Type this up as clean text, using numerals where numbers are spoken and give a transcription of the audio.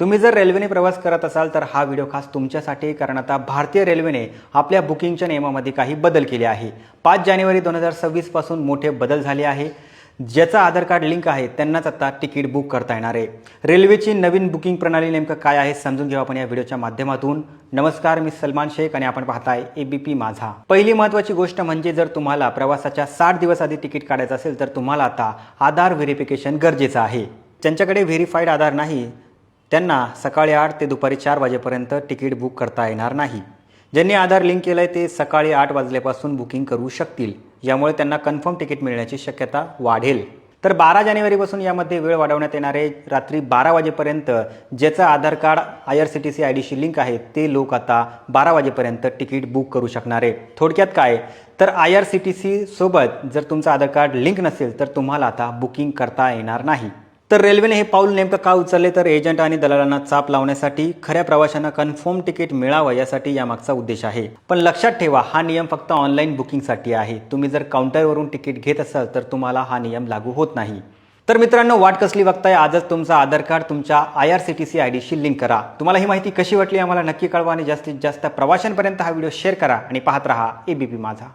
तुम्ही जर रेल्वेने प्रवास करत असाल तर हा व्हिडिओ खास तुमच्यासाठी आहे, कारण आता भारतीय रेल्वेने आपल्या बुकिंगच्या नियमामध्ये काही बदल केले आहे। 5 जानेवारी 2026 पासून मोठे बदल झाले आहे। ज्याचा आधार कार्ड लिंक आहे त्यांनाच आता तिकीट बुक करता येणार आहे। रेल्वेची नवीन बुकिंग प्रणाली नेमकं काय आहे समजून घेऊ आपण या व्हिडिओच्या माध्यमातून। नमस्कार, मी सलमान शेख आणि आपण पाहताय एबीपी माझा। पहिली महत्त्वाची गोष्ट म्हणजे जर तुम्हाला प्रवासाच्या 60 दिवस आधी तिकीट काढायचं असेल तर तुम्हाला आता आधार व्हेरिफिकेशन गरजेचं आहे। ज्यांच्याकडे व्हेरिफाईड आधार नाही त्यांना सकाळी 8 ते दुपारी 4 वाजेपर्यंत तिकीट बुक करता येणार नाही। ज्यांनी आधार लिंक केलंय ते सकाळी 8 वाजल्यापासून बुकिंग करू शकतील। यामुळे त्यांना कन्फर्म तिकीट मिळण्याची शक्यता वाढेल। तर 12 जानेवारीपासून यामध्ये वेळ वाढवण्यात येणार आहे। रात्री 12 वाजेपर्यंत ज्याचं आधार कार्ड IRCTC आयडीशी लिंक आहे ते लोक आता 12 वाजेपर्यंत तिकीट बुक करू शकणार आहे। थोडक्यात काय तर IRCTC सोबत जर तुमचं आधार कार्ड लिंक नसेल तर तुम्हाला आता बुकिंग करता येणार नाही। तर रेल्वेने हे पाऊल नेमकं का उचलले तर एजंट आणि दलालांना चाप लावण्यासाठी, खऱ्या प्रवाशांना कन्फर्म तिकीट मिळावं यासाठी यामागचा उद्देश आहे। पण लक्षात ठेवा, हा नियम फक्त ऑनलाईन बुकिंगसाठी आहे। तुम्ही जर काउंटरवरून तिकीट घेत असाल तर तुम्हाला हा नियम लागू होत नाही। तर मित्रांनो, वाट कसली बघताय? आजच तुमचं आधार कार्ड तुमच्या IRCTC आयडीशी लिंक करा। तुम्हाला ही माहिती कशी वाटली आम्हाला नक्की कळवा आणि जास्तीत जास्त प्रवाशांपर्यंत हा व्हिडिओ शेअर करा आणि पाहत रहा एबीपी माझा।